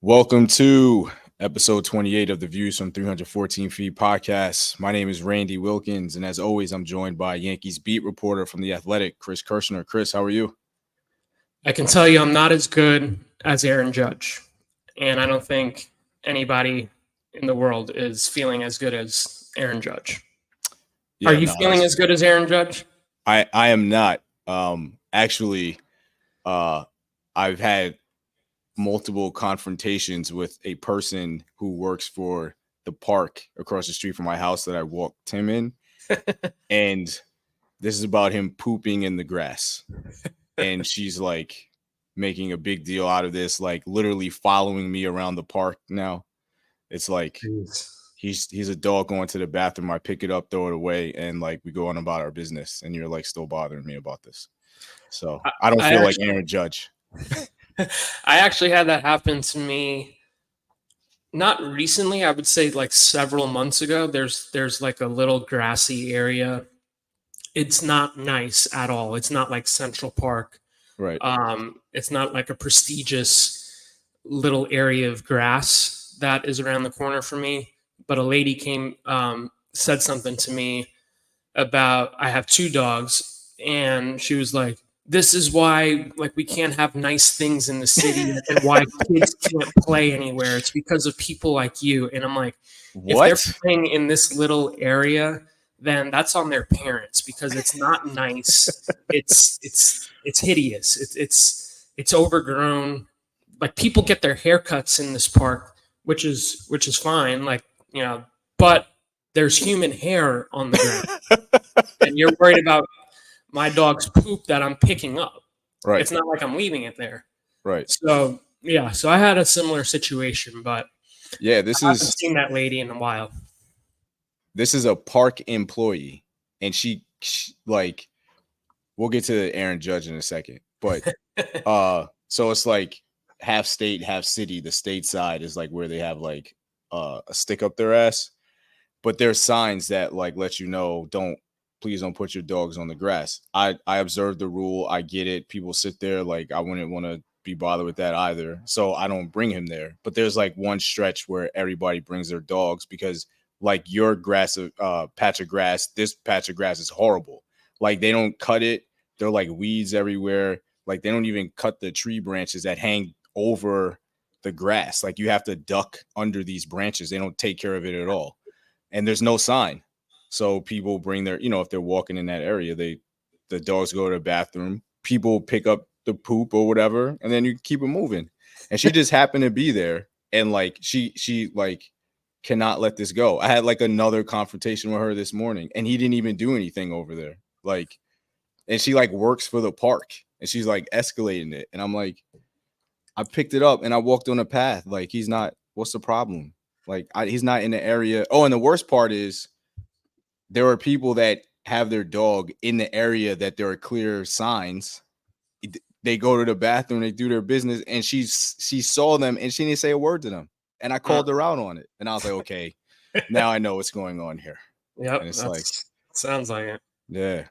Welcome to episode 28 of the Views from 314 Feet podcast. My name is Randy Wilkins, and as always, I'm joined by Yankees beat reporter from The Athletic, Chris Kirshner. Chris, how are you? I can tell you I'm not as good as Aaron Judge, and I don't think anybody in the world is feeling as good as Aaron Judge. Are you feeling as good as Aaron Judge? I am not. Actually, I've had multiple confrontations with a person who works for the park across the street from my house that I walked him in. And this is about him pooping in the grass. And she's like making a big deal out of this, like literally following me around the park now. It's like he's a dog going to the bathroom. I pick it up, throw it away, and like we go on about our business. And you're like still bothering me about this. So I don't feel like Aaron Judge. I actually had that happen to me not recently. I would say like several months ago. There's like a little grassy area. It's not nice at all. It's not like Central Park. Right. It's not like a prestigious little area of grass that is around the corner for me. But a lady came, said something to me about I have two dogs, and she was like, this is why like we can't have nice things in the city and why kids can't play anywhere. It's because of people like you. And I'm like, what? If they're playing in this little area, then that's on their parents because it's not nice. It's hideous. It's overgrown. Like people get their haircuts in this park, which is fine. Like, you know, but there's human hair on the ground. And you're worried about my dog's poop that I'm picking up. Right. It's not like I'm leaving it there. Right. So yeah, so I had a similar situation, but yeah, I haven't seen that lady in a while. This is a park employee, and she like, we'll get to Aaron Judge in a second, but so it's like half state, half city. The state side is like where they have like a stick up their ass, but there's signs that like let you know, please don't put your dogs on the grass. I observe the rule. I get it. People sit there like I wouldn't want to be bothered with that either. So I don't bring him there. But there's like one stretch where everybody brings their dogs because like your grass, patch of grass, this patch of grass is horrible. Like they don't cut it. They're like weeds everywhere. Like they don't even cut the tree branches that hang over the grass. Like you have to duck under these branches. They don't take care of it at all. And there's no sign. So people bring their, if they're walking in that area, the dogs go to the bathroom, people pick up the poop or whatever, and then you keep it moving. And she just happened to be there. And like, she like cannot let this go. I had like another confrontation with her this morning and he didn't even do anything over there. Like, and she like works for the park and she's like escalating it. And I'm like, I picked it up and I walked on a path. Like he's not, what's the problem? Like he's not in the area. Oh, and the worst part is, there are people that have their dog in the area that there are clear signs. They go to the bathroom, they do their business, and she saw them and she didn't say a word to them. And I called her out on it. And I was like, okay, now I know what's going on here. Yep. And it's like, sounds like it. Yeah.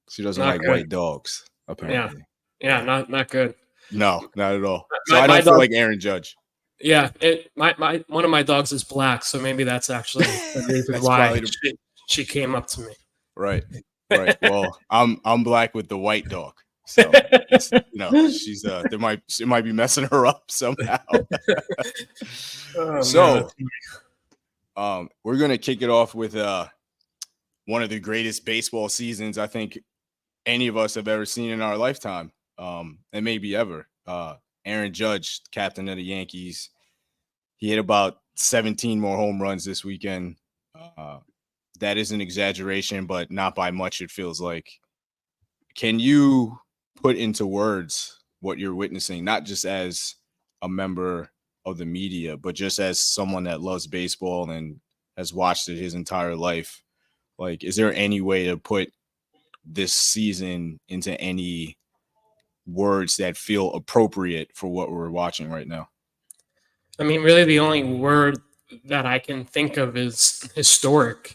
She doesn't like white dogs, apparently. Yeah, not good. No, not at all. So I don't feel like Aaron Judge. Yeah, one of my dogs is black, so maybe that's actually the reason why she came up to me. Right. Well, I'm black with the white dog, so she's it might be messing her up somehow. So, we're gonna kick it off with one of the greatest baseball seasons I think any of us have ever seen in our lifetime, and maybe ever. Aaron Judge, captain of the Yankees, he hit about 17 more home runs this weekend. That is an exaggeration, but not by much, it feels like. Can you put into words what you're witnessing, not just as a member of the media, but just as someone that loves baseball and has watched it his entire life? Like, is there any way to put this season into any words that feel appropriate for what we're watching right now? I mean, really the only word that I can think of is historic.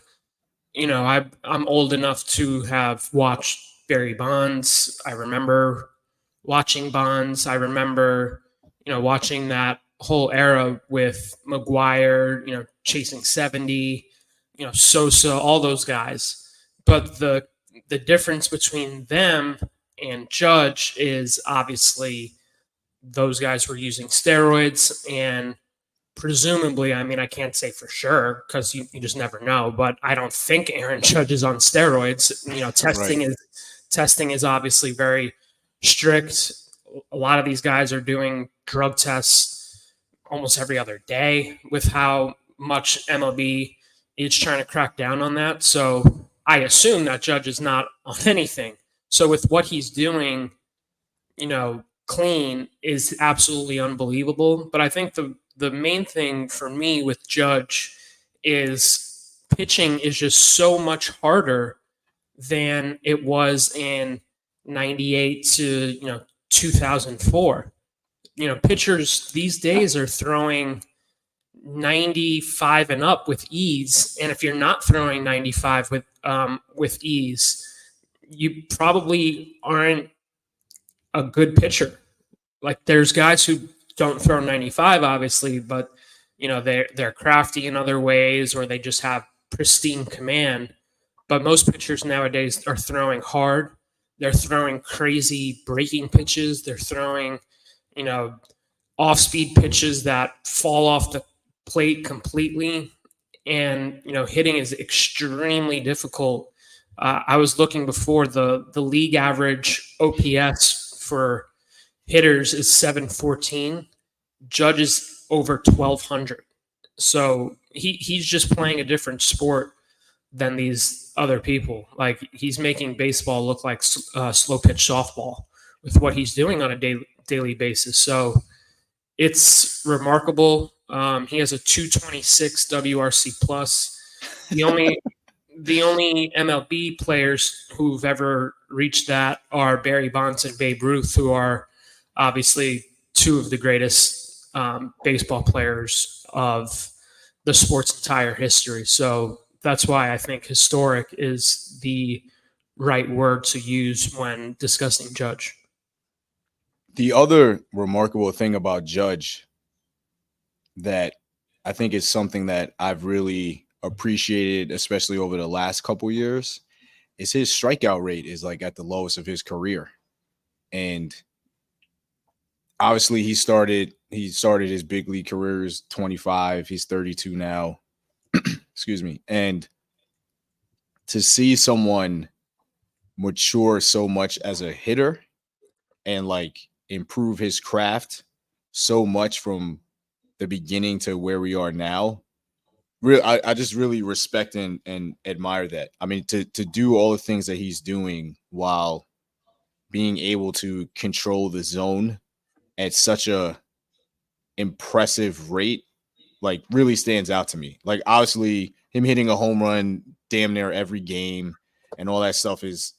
I'm old enough to have watched Barry Bonds. I remember watching Bonds. I remember, watching that whole era with McGuire, chasing 70, Sosa, all those guys. But the difference between them and Judge is obviously those guys were using steroids, and presumably, I mean, I can't say for sure because you just never know, but I don't think Aaron Judge is on steroids. Testing is obviously very strict. A lot of these guys are doing drug tests almost every other day with how much MLB is trying to crack down on that. So I assume that Judge is not on anything. So with what he's doing, clean is absolutely unbelievable. But I think the main thing for me with Judge is pitching is just so much harder than it was in 98 to 2004. Pitchers these days are throwing 95 and up with ease, and if you're not throwing 95 with ease, you probably aren't a good pitcher. Like, there's guys who don't throw 95, obviously, but they're crafty in other ways, or they just have pristine command. But most pitchers nowadays are throwing hard. They're throwing crazy breaking pitches. They're throwing, off-speed pitches that fall off the plate completely. And, hitting is extremely difficult. I was looking before, the league average OPS for hitters is 714. Judge is over 1,200. So he's just playing a different sport than these other people. Like, he's making baseball look like slow pitch softball with what he's doing on a daily basis. So it's remarkable. He has a 226 WRC plus. The only MLB players who've ever reached that are Barry Bonds and Babe Ruth, who are obviously two of the greatest baseball players of the sport's entire history. So that's why I think historic is the right word to use when discussing Judge. The other remarkable thing about Judge that I think is something that I've really appreciated, especially over the last couple years, is his strikeout rate is like at the lowest of his career. And obviously he started his big league career as 25. He's 32 now. Excuse me. And to see someone mature so much as a hitter and like improve his craft so much from the beginning to where we are now, I just really respect and admire that. I mean, to do all the things that he's doing while being able to control the zone at such a impressive rate, like, really stands out to me. Like, obviously him hitting a home run damn near every game and all that stuff is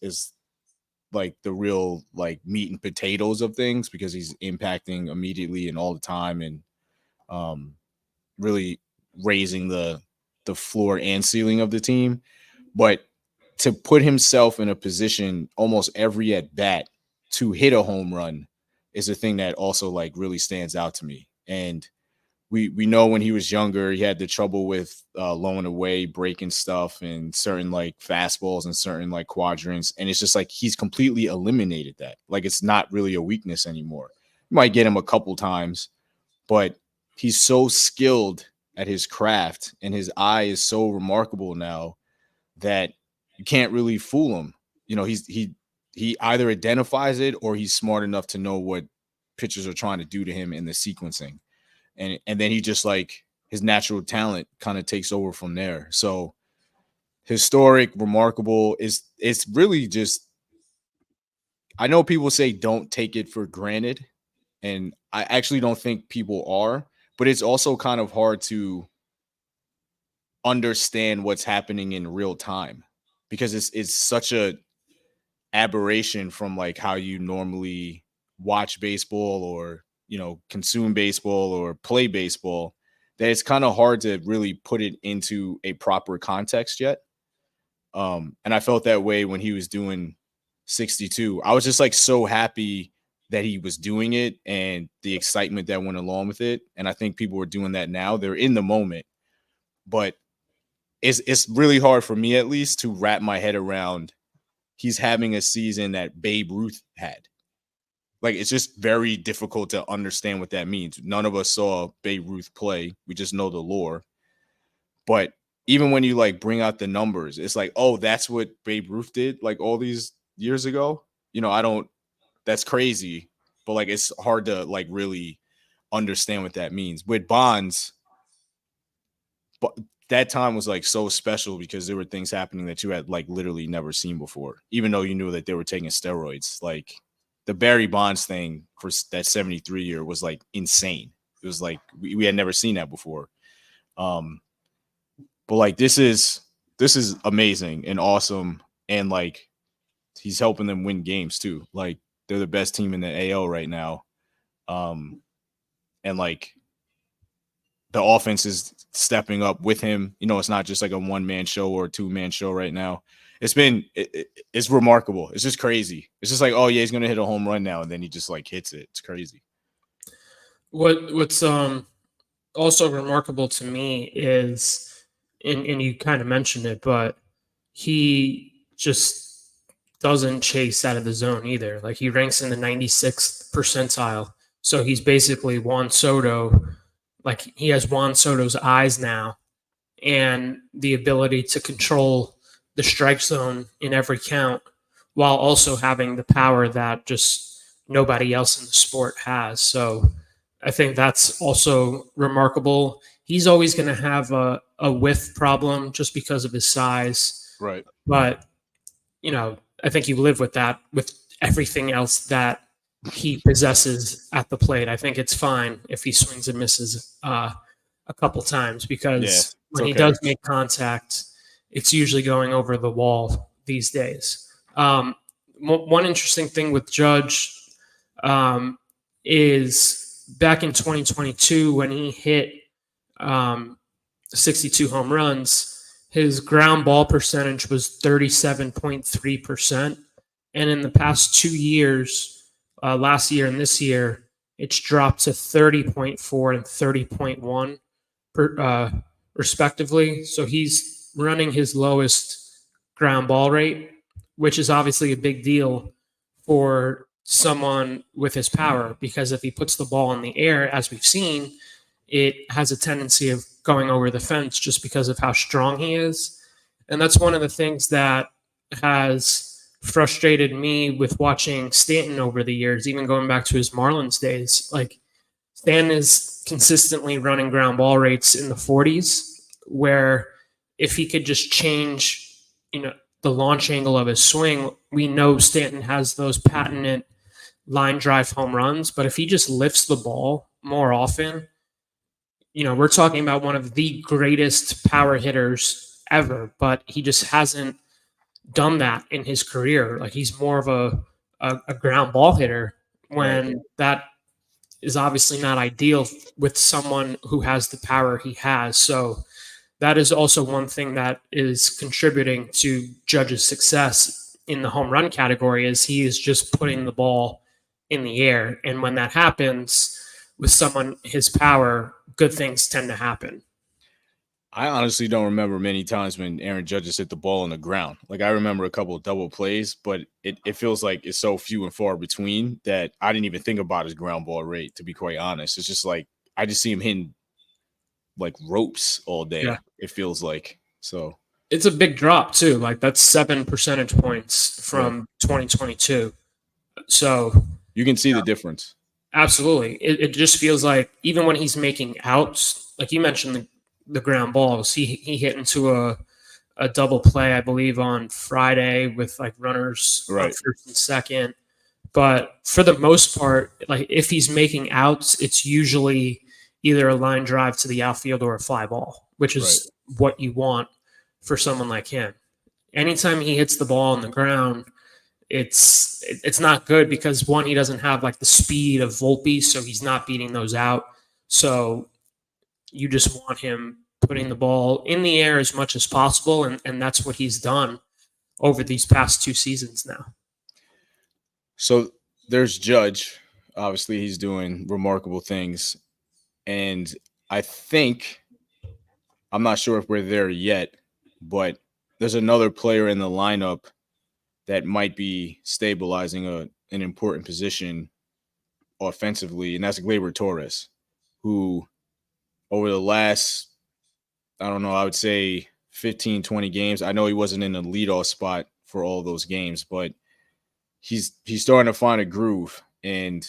like the real like meat and potatoes of things, because he's impacting immediately and all the time, and really raising the floor and ceiling of the team. But to put himself in a position almost every at bat to hit a home run is a thing that also like really stands out to me. And we know when he was younger, he had the trouble with low and away, breaking stuff and certain like fastballs and certain like quadrants. And it's just like he's completely eliminated that. Like, it's not really a weakness anymore. You might get him a couple times, but he's so skilled at his craft and his eye is so remarkable now that you can't really fool him. He either identifies it or he's smart enough to know what pitchers are trying to do to him in the sequencing. And then he just like his natural talent kind of takes over from there. So historic, remarkable, it's really just, I know people say don't take it for granted, and I actually don't think people are, but it's also kind of hard to understand what's happening in real time, because it's such a aberration from like how you normally watch baseball or consume baseball or play baseball, that it's kind of hard to really put it into a proper context yet. And I felt that way when he was doing 62. I was just like so happy that he was doing it and the excitement that went along with it. And I think people are doing that now. They're in the moment, but it's really hard for me, at least, to wrap my head around he's having a season that Babe Ruth had. Like, it's just very difficult to understand what that means. None of us saw Babe Ruth play. We just know the lore. But even when you like bring out the numbers, it's like, oh, that's what Babe Ruth did like all these years ago. That's crazy. But like, it's hard to like really understand what that means. With Bonds, but that time was like so special because there were things happening that you had like literally never seen before, even though you knew that they were taking steroids. Like the Barry Bonds thing for that 73 year was like insane. It was like we had never seen that before. But like this is amazing and awesome, and like he's helping them win games too. Like they're the best team in the AL right now. And like the offense is stepping up with him. It's not just like a one-man show or a two-man show right now. It's remarkable. It's just crazy. It's just like, oh yeah, he's gonna hit a home run now, and then he just like hits it. It's crazy. What's also remarkable to me is, and you kind of mentioned it, but he just doesn't chase out of the zone either. Like he ranks in the 96th percentile. So he's basically Juan Soto. Like he has Juan Soto's eyes now and the ability to control the strike zone in every count while also having the power that just nobody else in the sport has. So I think that's also remarkable. He's always going to have a whiff problem just because of his size. Right. But, I think you live with that with everything else that he possesses at the plate. I think it's fine if he swings and misses a couple times because when he does make contact, it's usually going over the wall these days. One interesting thing with Judge is back in 2022 when he hit 62 home runs, his ground ball percentage was 37.3%. And in the past 2 years, last year and this year, it's dropped to 30.4 and 30.1 respectively. So he's running his lowest ground ball rate, which is obviously a big deal for someone with his power, because if he puts the ball in the air, as we've seen, it has a tendency of going over the fence just because of how strong he is. And that's one of the things that has frustrated me with watching Stanton over the years, even going back to his Marlins days. Like Stanton is consistently running ground ball rates in the 40s, where if he could just change, the launch angle of his swing, we know Stanton has those patented line drive home runs. But if he just lifts the ball more often, we're talking about one of the greatest power hitters ever, but he just hasn't done that in his career. Like he's more of a ground ball hitter when that is obviously not ideal with someone who has the power he has. So that is also one thing that is contributing to Judge's success in the home run category, is he is just putting the ball in the air. And when that happens with someone his power, good things tend to happen. I honestly don't remember many times when Aaron Judge has hit the ball on the ground. Like I remember a couple of double plays, but it feels like it's so few and far between that I didn't even think about his ground ball rate, to be quite honest. It's just like I just see him hitting like ropes all day. Yeah. It feels like. So it's a big drop too. Like that's 7 percentage points from 2022. So you can see the difference. Absolutely. It just feels like even when he's making outs, like you mentioned the ground balls, he hit into a double play, I believe, on Friday with like runners on first and second. But for the most part, like if he's making outs, it's usually either a line drive to the outfield or a fly ball, which is what you want for someone like him. Anytime he hits the ball on the ground, it's not good because, one, he doesn't have like the speed of Volpe, so he's not beating those out. So you just want him putting the ball in the air as much as possible, and that's what he's done over these past 2 seasons now. So there's Judge. Obviously, he's doing remarkable things. And I think, I'm not sure if we're there yet, but there's another player in the lineup that might be stabilizing an important position offensively, and that's Gleyber Torres, who over the last, I don't know, I would say 15, 20 games, I know he wasn't in the leadoff spot for all those games, but he's starting to find a groove. And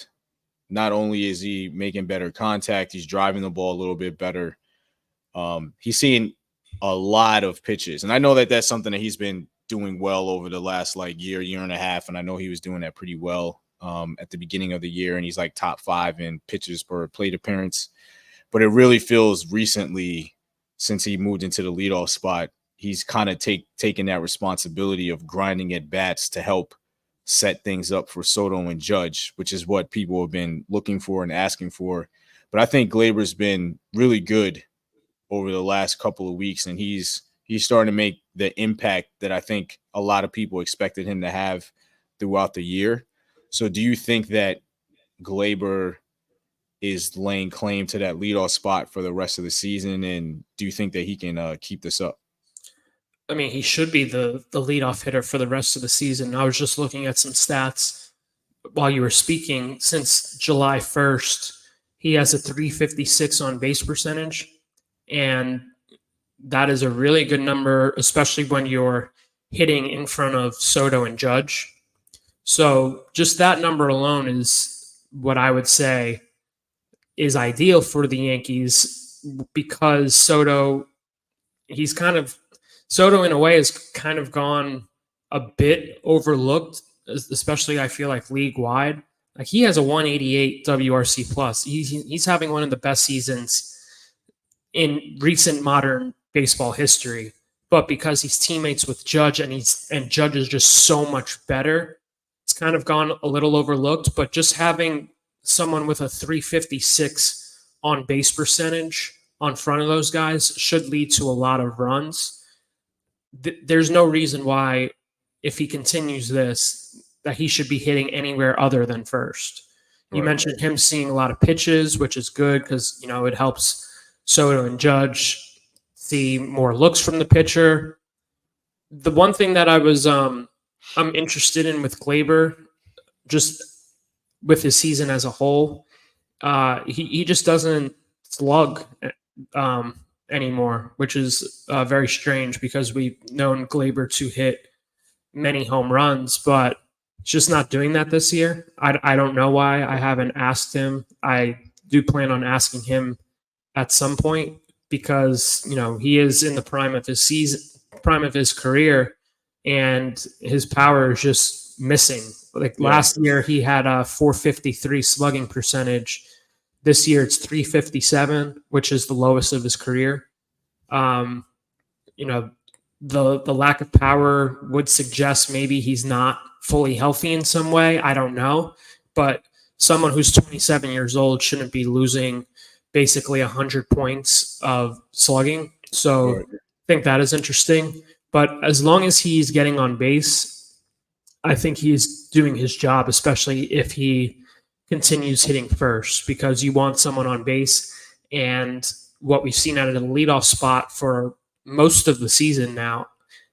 not only is he making better contact, he's driving the ball a little bit better. He's seeing a lot of pitches. And I know that that's something that he's been doing well over the last year and a half. And I know he was doing that pretty well at the beginning of the year. And he's like top 5 in pitches per plate appearance. But it really feels recently, since he moved into the leadoff spot, he's kind of taken that responsibility of grinding at bats to help set things up for Soto and Judge, which is what people have been looking for and asking for. But I think Gleyber's been really good over the last couple of weeks, and he's starting to make the impact that I think a lot of people expected him to have throughout the year. So do you think that Gleyber is laying claim to that leadoff spot for the rest of the season, and do you think that he can keep this up? I mean, he should be the leadoff hitter for the rest of the season. I was just looking at some stats while you were speaking. Since July 1st, he has a 356 on base percentage, and that is a really good number, especially when you're hitting in front of Soto and Judge. So just that number alone is what I would say is ideal for the Yankees, because Soto in a way has kind of gone a bit overlooked, especially I feel like league wide. Like, he has a 188 WRC plus. He's having one of the best seasons in recent modern baseball history. But because he's teammates with Judge, and Judge is just so much better, it's kind of gone a little overlooked. But just having someone with a 356 on base percentage on front of those guys should lead to a lot of runs. There's no reason why, if he continues this, that he should be hitting anywhere other than first. You mentioned him seeing a lot of pitches, which is good because, it helps Soto and Judge see more looks from the pitcher. The one thing that I'm interested in with Gleyber, just with his season as a whole, he just doesn't slug anymore, which is very strange because we've known Gleyber to hit many home runs, but he's just not doing that this year. I don't know why. I haven't asked him. I do plan on asking him at some point, because he is in the prime of his career, and his power is just missing. Last year he had a 453 slugging percentage. This year it's 357, which is the lowest of his career. The lack of power would suggest maybe he's not fully healthy in some way. I don't know. But someone who's 27 years old shouldn't be losing basically 100 points of slugging. So I think that is interesting. But as long as he's getting on base, I think he's doing his job, especially if he continues hitting first, because you want someone on base. And what we've seen out of the leadoff spot for most of the season now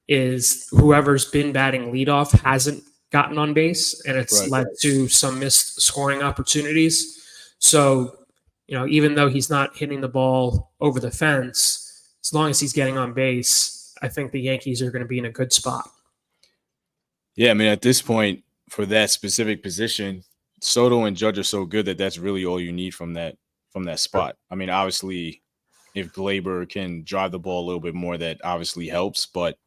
is whoever's been batting leadoff hasn't gotten on base, and it's led to some missed scoring opportunities. So, even though he's not hitting the ball over the fence, as long as he's getting on base, I think the Yankees are going to be in a good spot. Yeah, I mean, at this point, for that specific position, Soto and Judge are so good that that's really all you need from that spot. I mean, obviously, if Gleyber can drive the ball a little bit more, that obviously helps. But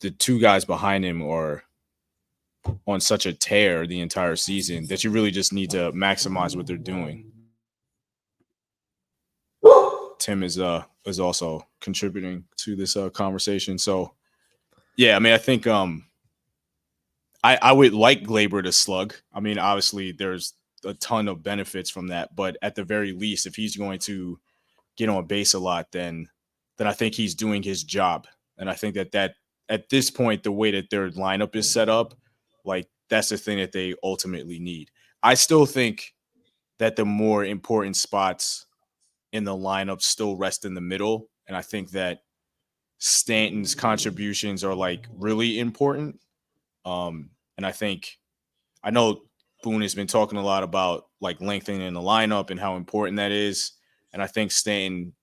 the two guys behind him are on such a tear the entire season that you really just need to maximize what they're doing. Tim is also contributing to this conversation. So, yeah, I mean, I think I would like Gleyber to slug. I mean, obviously, there's a ton of benefits from that, but at the very least, if he's going to get on base a lot, then I think he's doing his job. And I think that at this point, the way that their lineup is set up, like that's the thing that they ultimately need. I still think that the more important spots in the lineup still rest in the middle. And I think that Stanton's contributions are like really important. And I know Boone has been talking a lot about like lengthening the lineup and how important that is. And I think Stanton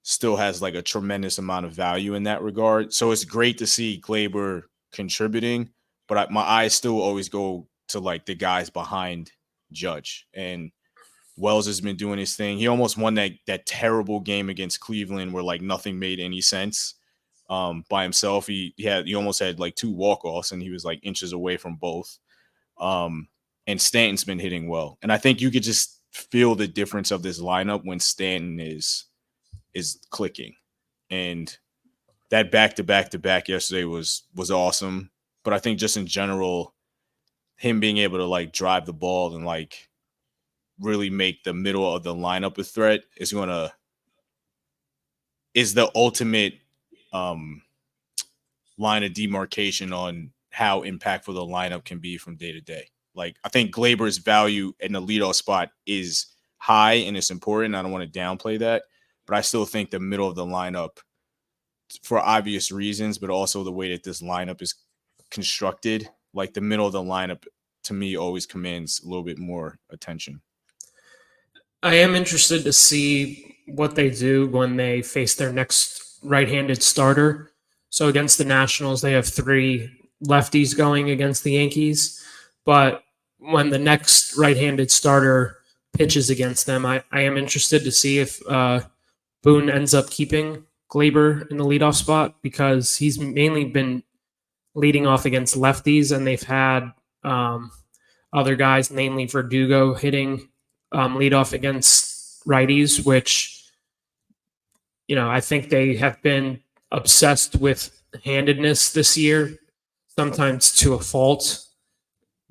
still has like a tremendous amount of value in that regard. So it's great to see Gleyber contributing, but my eyes still always go to like the guys behind Judge. And Wells has been doing his thing. He almost won that terrible game against Cleveland where like nothing made any sense by himself. He almost had like 2 walk-offs and he was like inches away from both. And Stanton's been hitting well. And I think you could just feel the difference of this lineup when Stanton is clicking. And that back-to-back yesterday was awesome. But I think just in general, him being able to like drive the ball and like really make the middle of the lineup a threat is the ultimate line of demarcation on how impactful the lineup can be from day to day. Like, I think Gleyber's value in the leadoff spot is high and it's important. I don't want to downplay that, but I still think the middle of the lineup, for obvious reasons, but also the way that this lineup is constructed, like the middle of the lineup to me always commands a little bit more attention. I am interested to see what they do when they face their next right-handed starter. So against the Nationals, they have 3 lefties going against the Yankees. But when the next right-handed starter pitches against them, I am interested to see if Boone ends up keeping Gleyber in the leadoff spot, because he's mainly been leading off against lefties, and they've had other guys, namely Verdugo, hitting leadoff against righties, which, I think they have been obsessed with handedness this year, sometimes to a fault.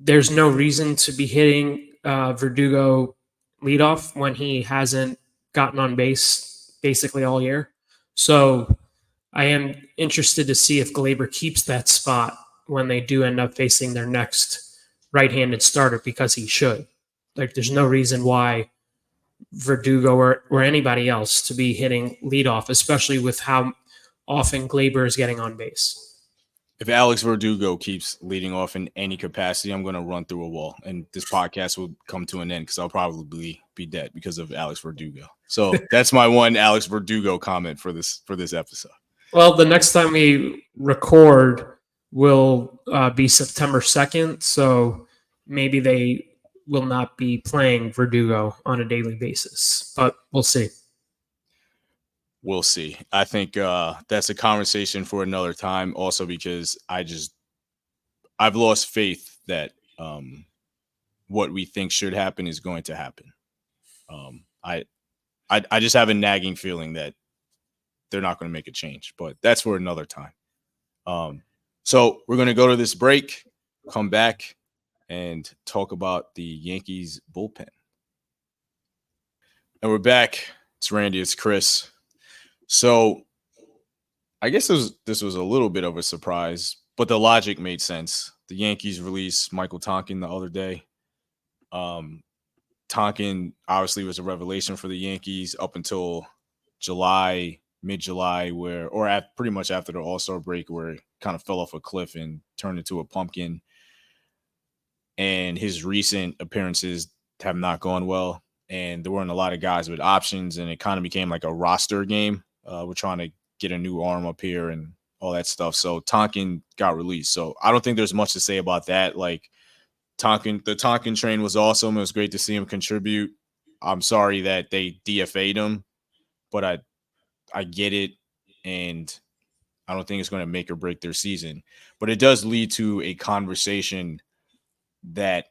There's no reason to be hitting Verdugo leadoff when he hasn't gotten on base basically all year. So I am interested to see if Gleyber keeps that spot when they do end up facing their next right-handed starter, because he should. Like, there's no reason why Verdugo or anybody else to be hitting leadoff, especially with how often Gleyber is getting on base. If Alex Verdugo keeps leading off in any capacity, I'm going to run through a wall, and this podcast will come to an end because I'll probably be dead because of Alex Verdugo. So that's my one Alex Verdugo comment for this episode. Well, the next time we record will be September 2nd, so maybe they will not be playing Verdugo on a daily basis, but we'll see. We'll see. I think that's a conversation for another time. Also, because I've lost faith that what we think should happen is going to happen. I just have a nagging feeling that they're not going to make a change, but that's for another time. So we're going to go to this break, come back, and talk about the Yankees bullpen. And we're back. It's Randy. It's Chris. So I guess this was a little bit of a surprise, but the logic made sense. The Yankees released Michael Tonkin the other day. Tonkin obviously was a revelation for the Yankees up until mid-July, pretty much after the All-Star break, where it kind of fell off a cliff and turned into a pumpkin. And his recent appearances have not gone well. And there weren't a lot of guys with options, and it kind of became like a roster game. We're trying to get a new arm up here and all that stuff. So Tonkin got released. So I don't think there's much to say about that. Like, the Tonkin train was awesome. It was great to see him contribute. I'm sorry that they DFA'd him, but I get it, and I don't think it's going to make or break their season. But it does lead to a conversation that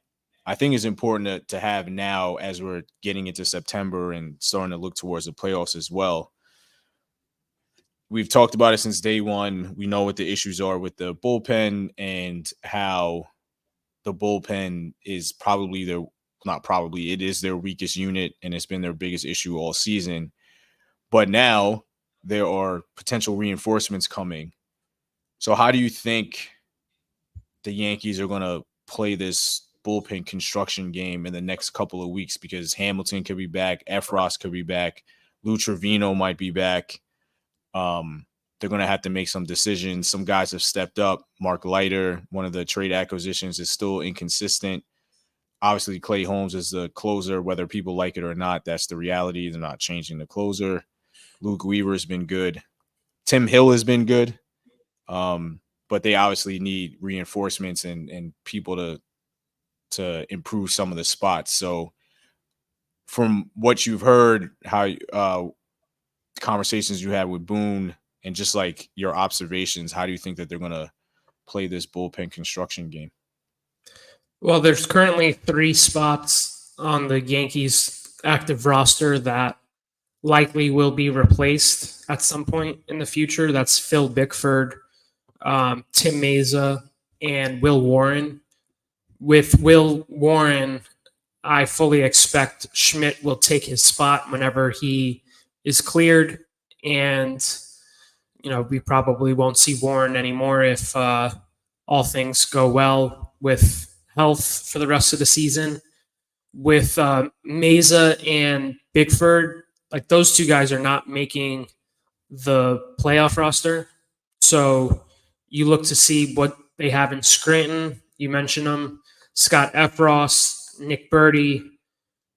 I think is important to have now as we're getting into September and starting to look towards the playoffs as well. We've talked about it since day one. We know what the issues are with the bullpen and how the bullpen is it is their weakest unit, and it's been their biggest issue all season. But now there are potential reinforcements coming. So how do you think the Yankees are going to play this bullpen construction game in the next couple of weeks, because Hamilton could be back, Efros could be back, Lou Trevino might be back. They're going to have to make some decisions. Some guys have stepped up. Mark Leiter, one of the trade acquisitions, is still inconsistent. Obviously, Clay Holmes is the closer, whether people like it or not. That's the reality. They're not changing the closer. Luke Weaver has been good. Tim Hill has been good. But they obviously need reinforcements and people to improve some of the spots. So from what you've heard, how conversations you had with Boone and just like your observations, how do you think that they're going to play this bullpen construction game? Well, there's currently 3 spots on the Yankees active roster that likely will be replaced at some point in the future. That's Phil Bickford, Tim Meza, and Will Warren. With Will Warren, I fully expect Schmidt will take his spot whenever he is cleared. And, we probably won't see Warren anymore if all things go well with health for the rest of the season. With Meza and Bickford, like those 2 guys are not making the playoff roster. So you look to see what they have in Scranton. You mentioned them. Scott Efros, Nick Berti,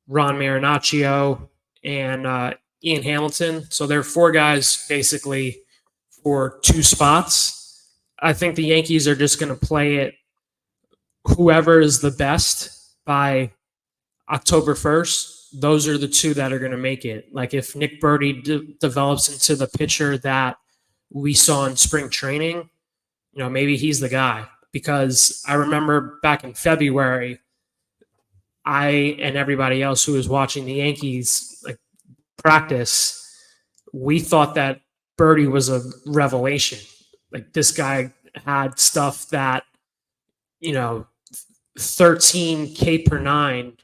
Ron Marinaccio, and Ian Hamilton. So there are 4 guys basically for 2 spots. I think the Yankees are just going to play it whoever is the best by October 1st. Those are the 2 that are going to make it. Like if Nick Berti develops into the pitcher that we saw in spring training, maybe he's the guy. Because I remember back in February, I and everybody else who was watching the Yankees practice, we thought that Berti was a revelation. Like this guy had stuff that, 13 K per 9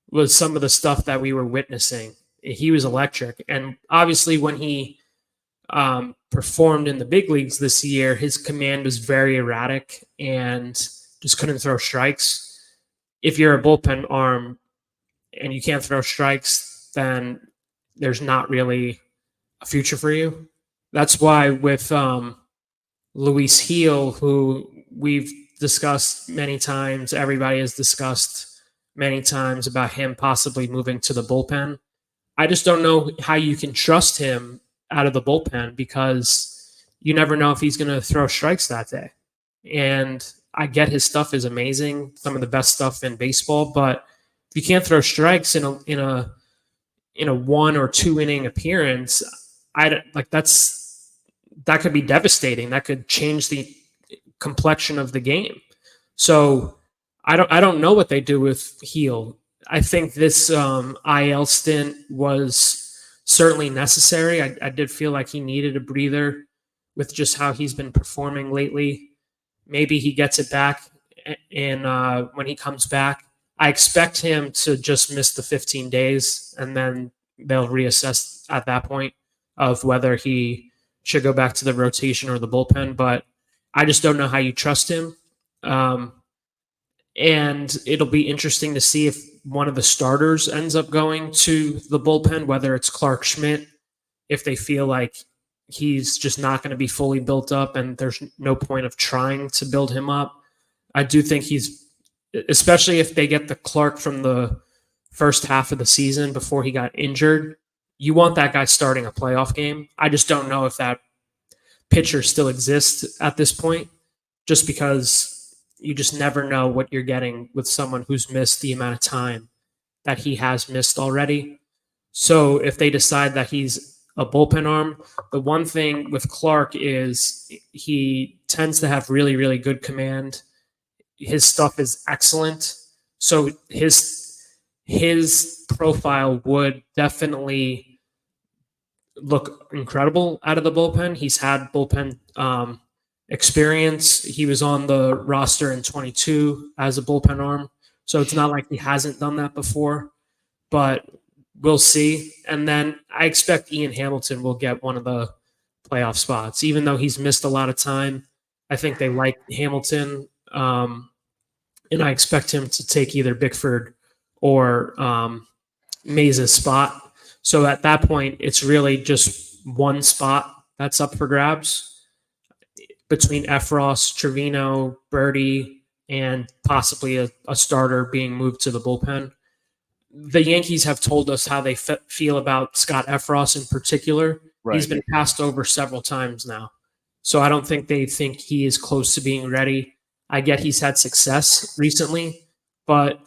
was some of the stuff that we were witnessing. He was electric. And obviously when he performed in the big leagues this year, his command was very erratic and just couldn't throw strikes. If you're a bullpen arm and you can't throw strikes, then there's not really a future for you. That's why with Luis Heel, who we've discussed many times, everybody has discussed many times about him possibly moving to the bullpen. I just don't know how you can trust him out of the bullpen because you never know if he's going to throw strikes that day. And I get his stuff is amazing, some of the best stuff in baseball, but if you can't throw strikes in a 1 or 2 inning appearance, that could be devastating. That could change the complexion of the game. So I don't know what they do with Heel. I think this IL stint was certainly necessary. I did feel like he needed a breather with just how he's been performing lately. Maybe he gets it back, and when he comes back, I expect him to just miss the 15 days, and then they'll reassess at that point of whether he should go back to the rotation or the bullpen. But I just don't know how you trust him. And it'll be interesting to see if one of the starters ends up going to the bullpen, whether it's Clark Schmidt, if they feel like he's just not going to be fully built up and there's no point of trying to build him up. I do think he's, especially if they get the Clark from the first half of the season before he got injured, you want that guy starting a playoff game. I just don't know if that pitcher still exists at this point, just because you just never know what you're getting with someone who's missed the amount of time that he has missed already. So if they decide that he's a bullpen arm, the one thing with Clark is he tends to have really, really good command. His stuff is excellent. So his profile would definitely look incredible out of the bullpen. He's had bullpen experience. He was on the roster in 22 as a bullpen arm. So it's not like he hasn't done that before, but we'll see. And then I expect Ian Hamilton will get one of the playoff spots, even though he's missed a lot of time. I think they like Hamilton. and I expect him to take either Bickford or Maze's spot. So at that point, it's really just one spot that's up for grabs between Efros, Trevino, Birdie, and possibly a starter being moved to the bullpen. The Yankees have told us how they feel about Scott Efros in particular. Right. He's been passed over several times now. So I don't think they think he is close to being ready. I get he's had success recently, but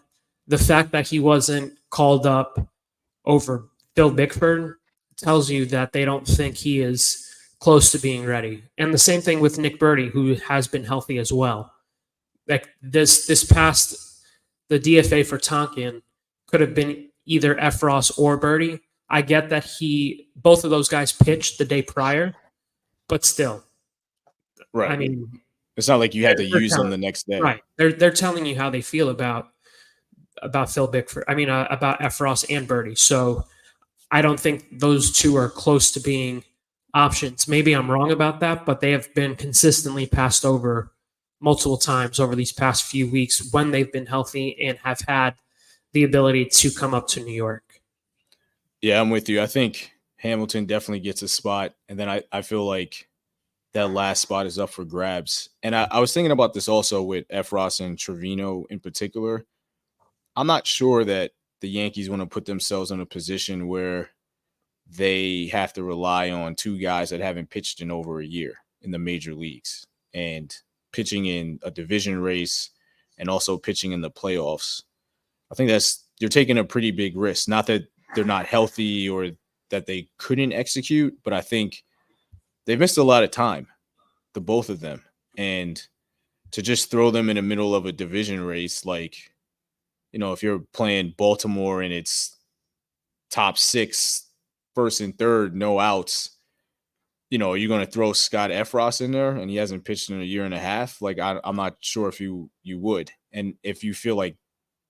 the fact that he wasn't called up over Phil Bickford tells you that they don't think he is close to being ready. And the same thing with Nick Birdie, who has been healthy as well. Like this past, the DFA for Tonkin could have been either Efros or Birdie. I get that both of those guys pitched the day prior, but still. Right. I mean, it's not like you had to use them the next day. Right. They're telling you how they feel about Phil Bickford. I mean, about Efros and Birdie. So I don't think those two are close to being options. Maybe I'm wrong about that, but they have been consistently passed over multiple times over these past few weeks when they've been healthy and have had the ability to come up to New York. Yeah, I'm with you. I think Hamilton definitely gets a spot. And then I feel like that last spot is up for grabs. And I was thinking about this also with Efros and Trevino in particular. I'm not sure that the Yankees want to put themselves in a position where they have to rely on two guys that haven't pitched in over a year in the major leagues and pitching in a division race and also pitching in the playoffs. I think you're taking a pretty big risk. Not that they're not healthy or that they couldn't execute, but I think they've missed a lot of time, the both of them. And to just throw them in the middle of a division race, like, if you're playing Baltimore and it's top 6, first and third, no outs, are you going to throw Scott Efros in there and he hasn't pitched in a year and a half? Like, I'm not sure if you would. And if you feel like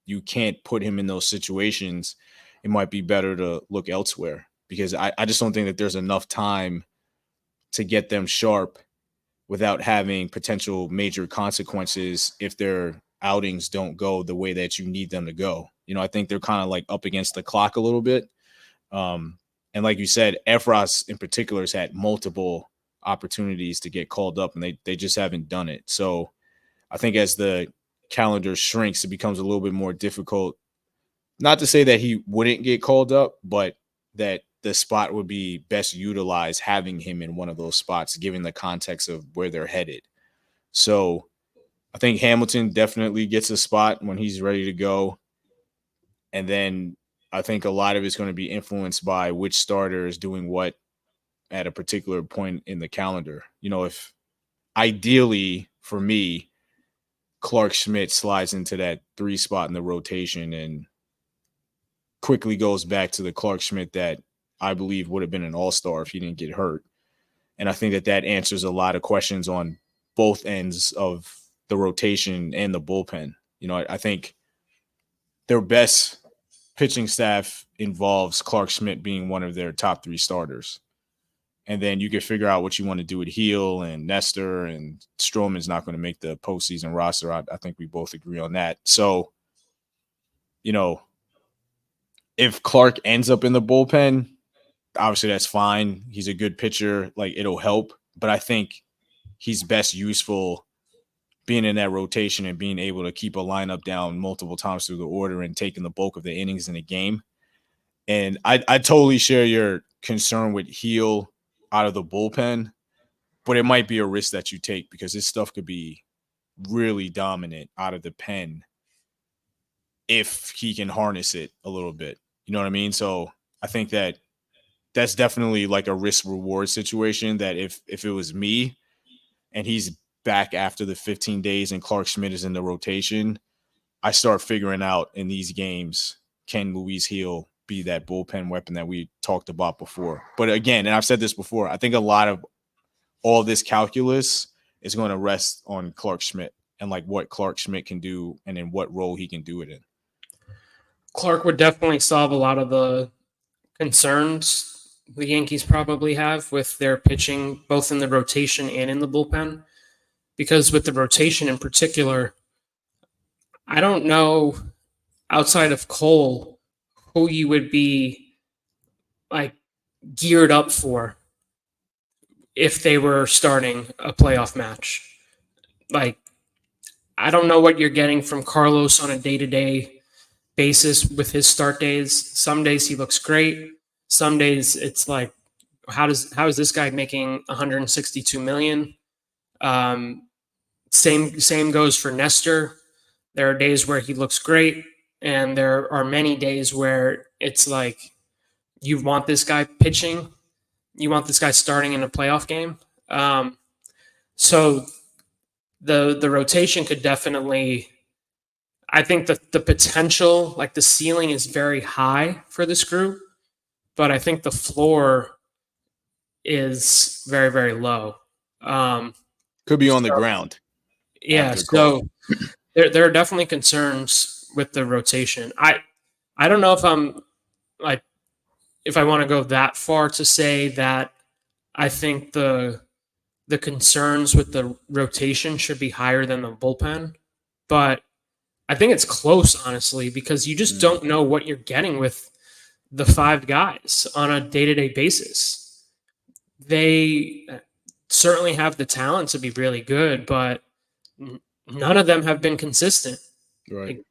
you can't put him in those situations, it might be better to look elsewhere, because I just don't think that there's enough time to get them sharp without having potential major consequences if their outings don't go the way that you need them to go. I think they're kind of like up against the clock a little bit. And like you said, Efros in particular has had multiple opportunities to get called up, and they just haven't done it. So I think as the calendar shrinks, it becomes a little bit more difficult. Not to say that he wouldn't get called up, but that the spot would be best utilized having him in one of those spots, given the context of where they're headed. So I think Hamilton definitely gets a spot when he's ready to go. And then I think a lot of it's going to be influenced by which starter is doing what at a particular point in the calendar. If ideally for me, Clark Schmidt slides into that 3 spot in the rotation and quickly goes back to the Clark Schmidt that I believe would have been an all-star if he didn't get hurt. And I think that answers a lot of questions on both ends of the rotation and the bullpen. I think their best pitching staff involves Clark Schmidt being one of their top 3 starters. And then you can figure out what you want to do with Heel and Nestor, and Stroman's not going to make the postseason roster. I think we both agree on that. So, if Clark ends up in the bullpen, obviously that's fine. He's a good pitcher. Like, it'll help. But I think he's best useful being in that rotation and being able to keep a lineup down multiple times through the order and taking the bulk of the innings in the game. And I totally share your concern with Heel out of the bullpen, but it might be a risk that you take because his stuff could be really dominant out of the pen if he can harness it a little bit. You know what I mean? So I think that's definitely like a risk reward situation that if it was me and he's back after the 15 days and Clark Schmidt is in the rotation, I start figuring out in these games, can Luis Heel be that bullpen weapon that we talked about before? But again, and I've said this before, I think a lot of all this calculus is going to rest on Clark Schmidt and like what Clark Schmidt can do and in what role he can do it in. Clark would definitely solve a lot of the concerns the Yankees probably have with their pitching, both in the rotation and in the bullpen. Because with the rotation in particular, I don't know outside of Cole who you would be like geared up for if they were starting a playoff match. Like, I don't know what you're getting from Carlos on a day-to-day basis with his start days. Some days he looks great. Some days it's like, how is this guy making 162 million? Same goes for Nestor. There are days where he looks great, and there are many days where it's like you want this guy pitching, you want this guy starting in a playoff game. So the rotation could definitely. I think the potential, like the ceiling, is very high for this group, but I think the floor is very, very low. Could be on the ground. Yeah, so there are definitely concerns with the rotation. I don't know if I'm like if I want to go that far to say that I think the concerns with the rotation should be higher than the bullpen, but I think it's close, honestly, because you just don't know what you're getting with the five guys on a day-to-day basis. They certainly have the talent to be really good, but none of them have been consistent. Right.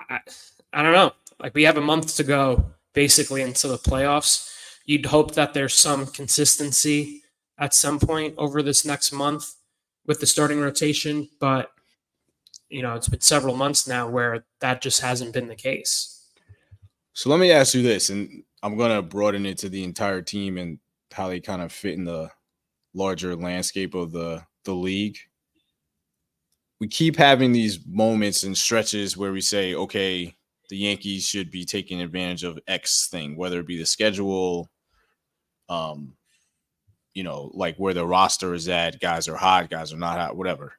I don't know. Like, we have a month to go, basically, into the playoffs. You'd hope that there's some consistency at some point over this next month with the starting rotation, but it's been several months now where that just hasn't been the case. So let me ask you this, and I'm going to broaden it to the entire team and how they kind of fit in the larger landscape of the league. We keep having these moments and stretches where we say, okay, the Yankees should be taking advantage of X thing, whether it be the schedule, like where the roster is at, guys are hot, guys are not hot, whatever.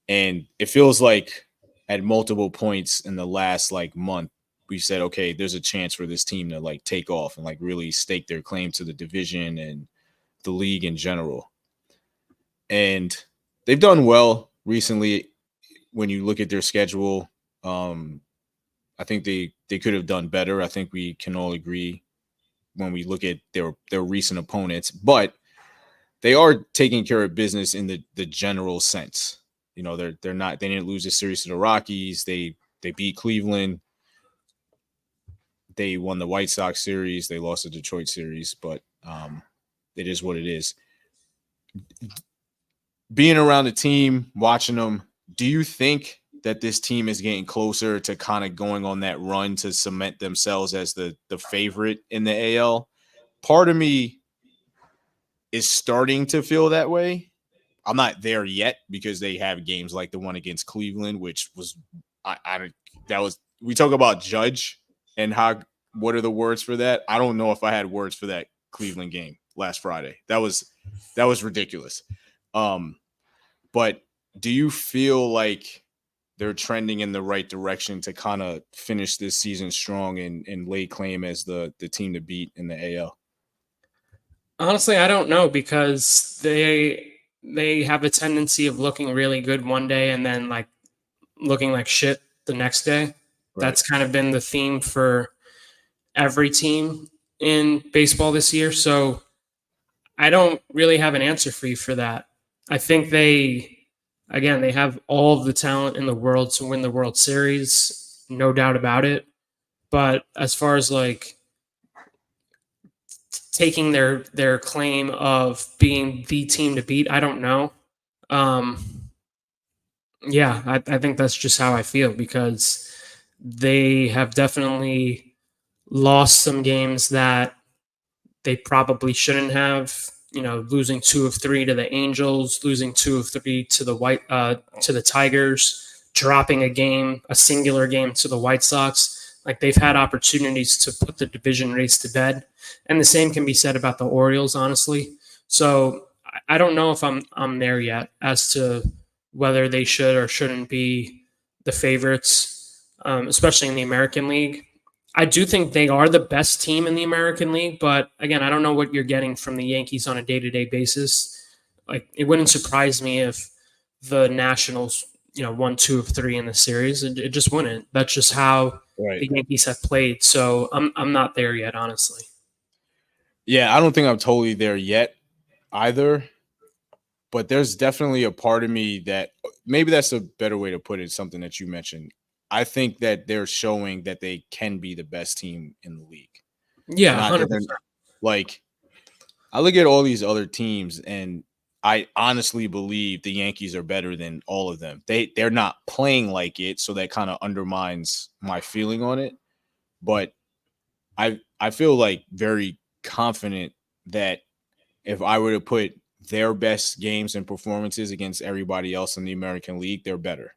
And it feels like at multiple points in the last month, we said, okay, there's a chance for this team to take off and really stake their claim to the division and the league in general. And they've done well recently. When you look at their schedule, I think they could have done better. I think we can all agree when we look at their recent opponents, but they are taking care of business in the general sense. They didn't lose a series to the Rockies. They beat Cleveland. They won the White Sox series. They lost the Detroit series, but it is what it is. Being around the team, watching them, do you think that this team is getting closer to kind of going on that run to cement themselves as the favorite in the AL? Part of me is starting to feel that way. I'm not there yet because they have games like the one against Cleveland, which was we talk about Judge and what are the words for that? I don't know if I had words for that Cleveland game last Friday. That was ridiculous. But do you feel like they're trending in the right direction to kind of finish this season strong and lay claim as the team to beat in the AL? Honestly, I don't know, because they have a tendency of looking really good one day and then looking like shit the next day. Right. That's kind of been the theme for every team in baseball this year. So I don't really have an answer for you for that. I think they have all of the talent in the world to win the World Series, no doubt about it. But as far as taking their claim of being the team to beat, I don't know. I think that's just how I feel, because they have definitely lost some games that they probably shouldn't have. Losing 2 of 3 to the Angels, losing 2 of 3 to the Tigers, dropping a singular game to the White Sox. They've had opportunities to put the division race to bed, and the same can be said about the Orioles, honestly. So I don't know if I'm there yet as to whether they should or shouldn't be the favorites, especially in the American League. I do think they are the best team in the American League, but again, I don't know what you're getting from the Yankees on a day-to-day basis. It wouldn't surprise me if the Nationals 1, 2 of 3 in the series. It just wouldn't. That's just how the Yankees have played. So I'm not there yet, honestly. Yeah, I don't think I'm totally there yet either. But there's definitely a part of me that maybe that's a better way to put it, something that you mentioned. I think that they're showing that they can be the best team in the league. Yeah, Not 100%. that like, I look at all these other teams and I honestly believe the Yankees are better than all of them. They're not playing like it, so that kind of undermines my feeling on it. But I feel like very confident that if I were to put their best games and performances against everybody else in the American League, they're better.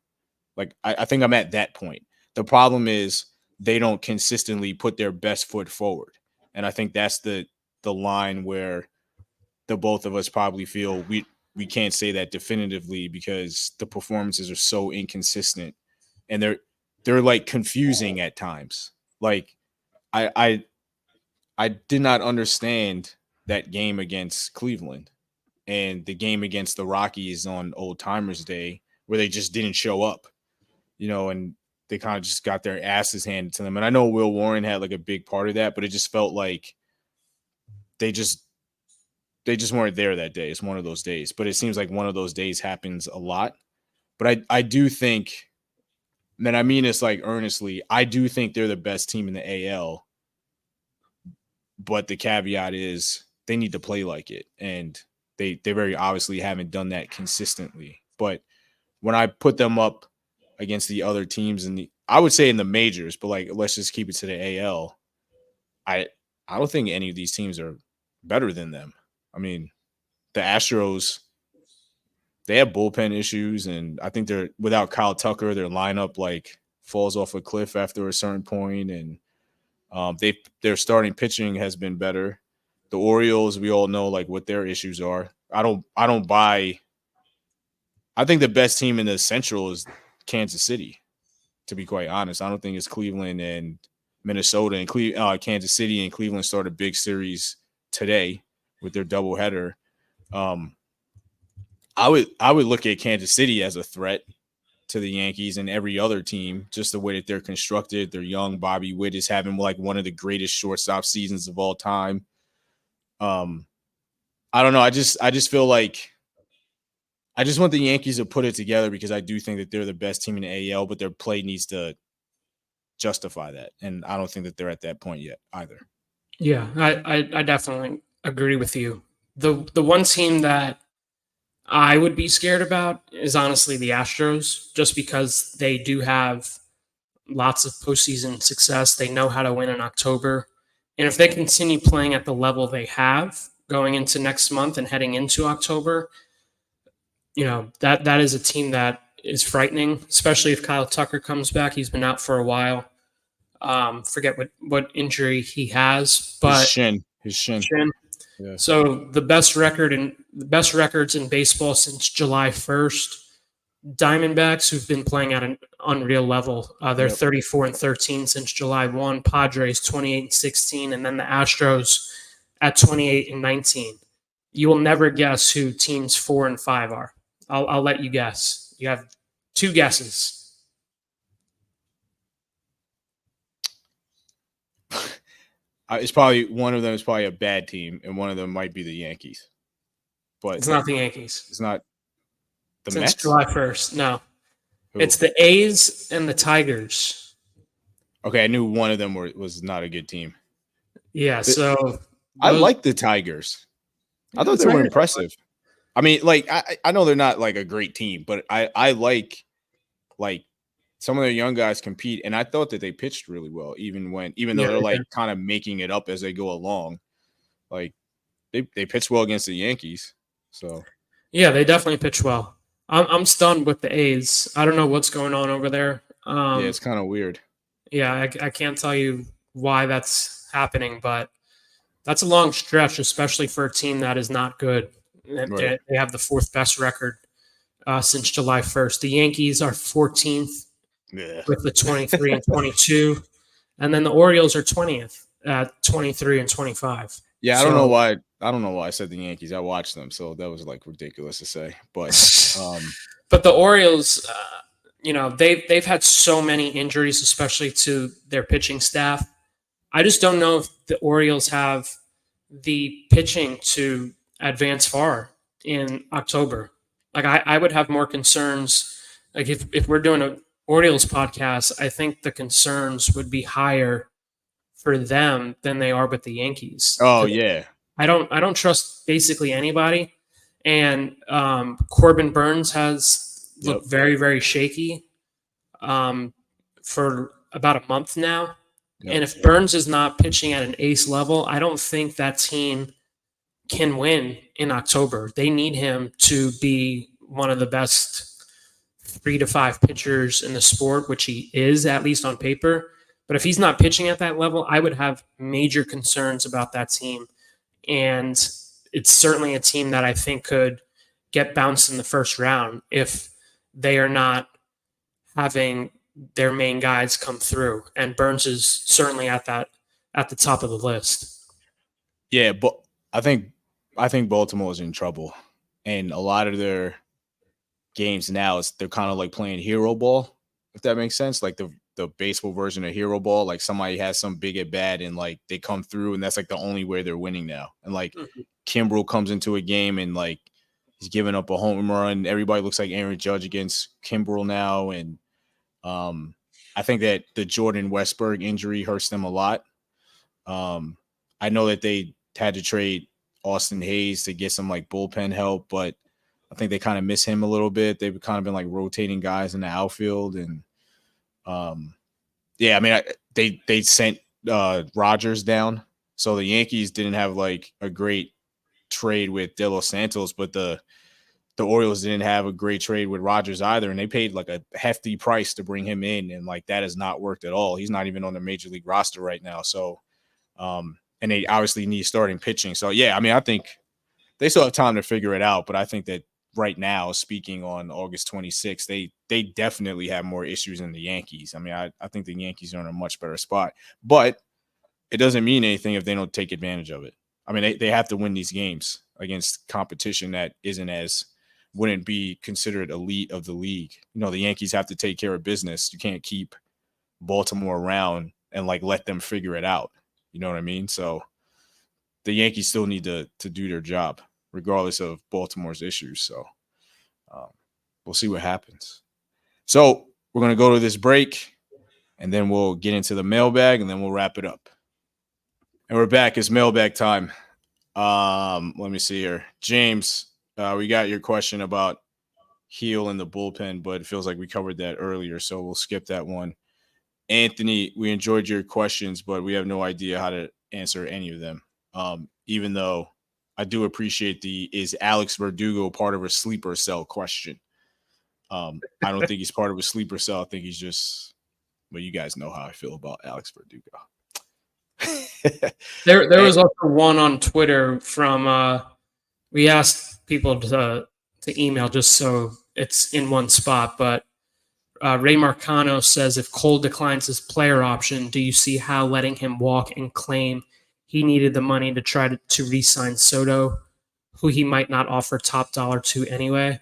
Like I think I'm at that point. The problem is they don't consistently put their best foot forward. And I think that's the line where the both of us probably feel we can't say that definitively because the performances are so inconsistent and they're like confusing at times. Like I did not understand that game against Cleveland and the game against the Rockies on Old Timers Day where they just didn't show up, and they kind of just got their asses handed to them. And I know Will Warren had like a big part of that, but it just felt like they just weren't there that day. It's one of those days, but it seems like one of those days happens a lot. But I do think, and I mean this like earnestly, I do think they're the best team in the AL. But the caveat is they need to play like it. And they very obviously haven't done that consistently. But when I put them up against the other teams I would say in the majors, but like let's just keep it to the AL. I don't think any of these teams are better than them. I mean, the Astros, they have bullpen issues, and I think they're without Kyle Tucker, their lineup like falls off a cliff after a certain point, and their starting pitching has been better. The Orioles, we all know like what their issues are. I don't buy. I think the best team in the Central is Kansas City. To be quite honest, I don't think it's Cleveland and Minnesota and Kansas City and Cleveland start a big series today with their doubleheader. I would look at Kansas City as a threat to the Yankees and every other team, just the way that they're constructed. They're young. Bobby Witt is having like one of the greatest shortstop seasons of all time. I don't know. I just feel like I just want the Yankees to put it together because I do think that they're the best team in the AL, but their play needs to justify that. And I don't think that they're at that point yet either. Yeah, I definitely agree with you. The one team that I would be scared about is honestly the Astros, just because they do have lots of postseason success. They know how to win in October. And if they continue playing at the level they have going into next month and heading into October, that is a team that is frightening, especially if Kyle Tucker comes back. He's been out for a while. Forget what injury he has, but his shin. Yeah. So the best records in baseball since July 1st. Diamondbacks, who've been playing at an unreal level, they're 34-13 since July 1. Padres 28-16, and then the Astros at 28-19. You will never guess who teams 4 and 5 are. I'll let you guess. You have 2 guesses. It's probably one of them is probably a bad team, and one of them might be the Yankees. But it's not the Yankees. It's not the Since Mets? July 1st. No. Who? It's the A's and the Tigers. Okay, I knew one of them was not a good team. Yeah, so I like the Tigers. I thought they were impressive. I mean, like I know they're not like a great team, but I like some of their young guys compete, and I thought that they pitched really well, even though they're like kind of making it up as they go along. Like they pitched well against the Yankees. So yeah, they definitely pitch well. I'm stunned with the A's. I don't know what's going on over there. Yeah, it's kind of weird. Yeah, I can't tell you why that's happening, but that's a long stretch, especially for a team that is not good. Right. They have the 4th best record since July 1st. The Yankees are 14th with the 23-22, and then the Orioles are 20th at 23-25. Yeah, I don't know why. I don't know why I said the Yankees. I watched them, so that was like ridiculous to say. But but the Orioles, they've had so many injuries, especially to their pitching staff. I just don't know if the Orioles have the pitching to advance far in October. Like I would have more concerns. Like if we're doing an Orioles podcast, I think the concerns would be higher for them than they are with the Yankees. Oh yeah. I don't trust basically anybody. And Corbin Burns has looked very, very shaky for about a month now. Yep. And if Burns is not pitching at an ace level, I don't think that team can win in October. They need him to be one of the best 3 to 5 pitchers in the sport, which he is, at least on paper. But if he's not pitching at that level, I would have major concerns about that team. And it's certainly a team that I think could get bounced in the first round if they are not having their main guys come through. And Burns is certainly at the top of the list. Yeah, but I think Baltimore is in trouble. And a lot of their games now they're kind of like playing hero ball, if that makes sense. Like the baseball version of hero ball, like somebody has some big at bat and like they come through and that's like the only way they're winning now. And like Kimbrel comes into a game and like he's giving up a home run. Everybody looks like Aaron Judge against Kimbrel now. And I think that the Jordan Westberg injury hurts them a lot. I know that they had to trade Austin Hayes to get some like bullpen help, but I think they kind of miss him a little bit. They've kind of been like rotating guys in the outfield. And yeah, I mean, they sent Rogers down. So the Yankees didn't have like a great trade with De Los Santos, but the Orioles didn't have a great trade with Rogers either. And they paid like a hefty price to bring him in. And like that has not worked at all. He's not even on the major league roster right now. So, and they obviously need starting pitching. So yeah, I mean, I think they still have time to figure it out, but I think that right now, speaking on August 26th, they definitely have more issues than the Yankees. I mean, I think the Yankees are in a much better spot, but it doesn't mean anything if they don't take advantage of it. I mean, they have to win these games against competition that wouldn't be considered elite of the league. The Yankees have to take care of business. You can't keep Baltimore around and like let them figure it out. You know what I mean? So the Yankees still need to do their job, regardless of Baltimore's issues. So we'll see what happens. So we're going to go to this break, and then we'll get into the mailbag, and then we'll wrap it up. And we're back. It's mailbag time. Let me see here. James, we got your question about Heel in the bullpen, but it feels like we covered that earlier, so we'll skip that one. Anthony, we enjoyed your questions, but we have no idea how to answer any of them. Even though I do appreciate is Alex Verdugo part of a sleeper cell question. I don't think he's part of a sleeper cell. I think he's just, well, you guys know how I feel about Alex Verdugo. There was also one on Twitter from we asked people to email just so it's in one spot, but Ray Marcano says, if Cole declines his player option, do you see how letting him walk and claim he needed the money to try to re-sign Soto, who he might not offer top dollar to anyway?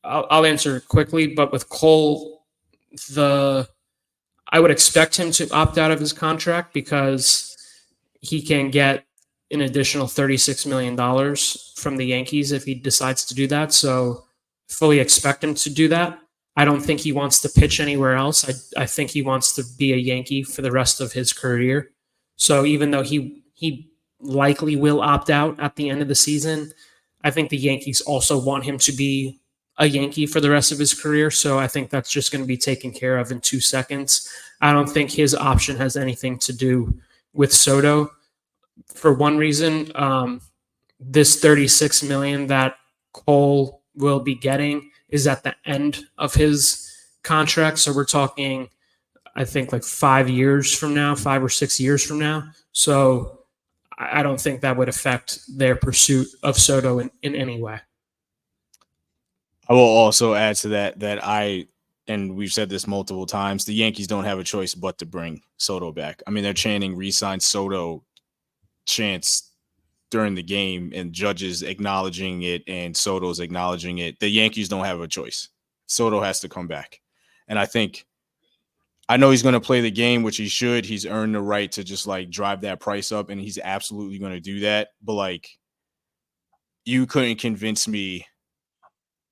I'll answer quickly, but with Cole, I would expect him to opt out of his contract because he can get an additional $36 million from the Yankees if he decides to do that. So fully expect him to do that. I don't think he wants to pitch anywhere else. I think he wants to be a Yankee for the rest of his career. So even though he likely will opt out at the end of the season, I think the Yankees also want him to be a Yankee for the rest of his career. So I think that's just going to be taken care of in 2 seconds. I don't think his option has anything to do with Soto. For one reason, this $36 million that Cole will be getting is at the end of his contract. So we're talking, I think, like 5 years from now, 5 or 6 years from now. So I don't think that would affect their pursuit of Soto in any way. I will also add to that and we've said this multiple times, the Yankees don't have a choice but to bring Soto back. I mean, they're chanting re-sign Soto chants during the game, and Judge's acknowledging it and Soto's acknowledging it. The Yankees don't have a choice. Soto has to come back. And I know he's going to play the game, which he should. He's earned the right to just like drive that price up, and he's absolutely going to do that. But like, you couldn't convince me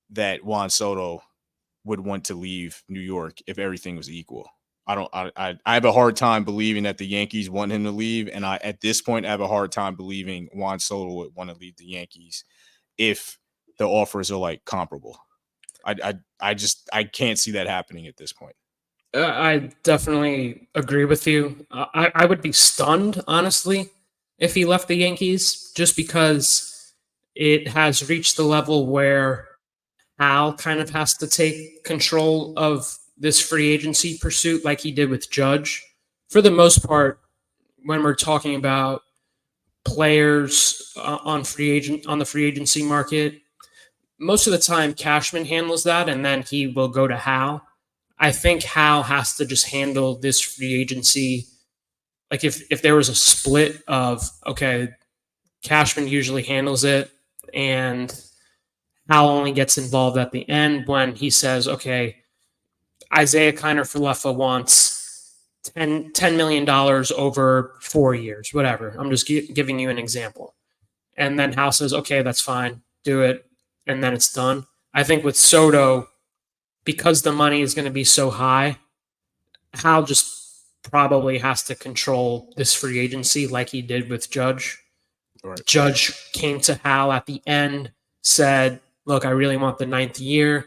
that Juan Soto would want to leave New York if everything was equal. I have a hard time believing that the Yankees want him to leave, and at this point I have a hard time believing Juan Soto would want to leave the Yankees if the offers are like comparable. I can't see that happening at this point. I definitely agree with you. I would be stunned, honestly, if he left the Yankees, just because it has reached the level where Al kind of has to take control of this free agency pursuit like he did with Judge. For the most part, when we're talking about players on the free agency market, most of the time Cashman handles that, and then he will go to Hal. I think Hal has to just handle this free agency. Like if there was a split of, okay, Cashman usually handles it, and Hal only gets involved at the end when he says, okay, Isaiah Kiner-Falefa wants $10 million over 4 years, whatever. I'm just giving you an example. And then Hal says, okay, that's fine, do it, and then it's done. I think with Soto, because the money is going to be so high, Hal just probably has to control this free agency like he did with Judge. Right. Judge came to Hal at the end, said, look, I really want the 9th year.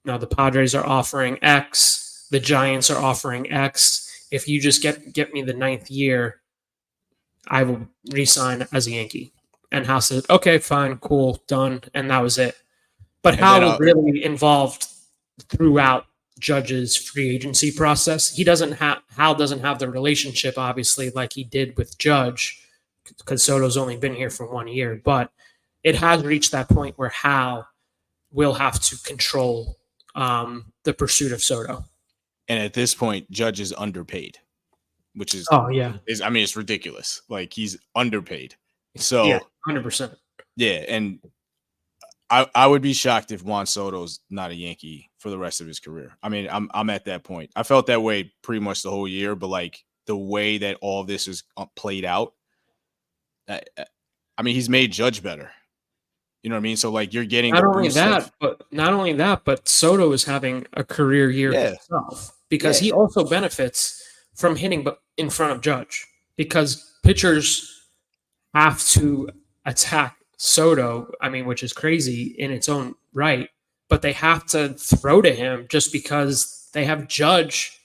Now the Padres are offering X. The Giants are offering X. If you just get me the 9th year, I will re-sign as a Yankee. And Hal said, okay, fine, cool, done. And that was it. But Hal was really involved throughout Judge's free agency process. Hal doesn't have the relationship, obviously, like he did with Judge, because Soto's only been here for 1 year. But it has reached that point where Hal will have to control the pursuit of Soto. And at this point, Judge is underpaid, which is it's ridiculous. Like, he's underpaid. So yeah, 100%. Yeah, and I would be shocked if Juan Soto's not a Yankee for the rest of his career. I mean, I'm at that point. I felt that way pretty much the whole year, but like the way that all this is played out, I mean, he's made Judge better. You know what I mean? So like you're getting not only that, but Soto is having a career year himself, because he also benefits from hitting in front of Judge, because pitchers have to attack Soto, I mean, which is crazy in its own right, but they have to throw to him just because they have Judge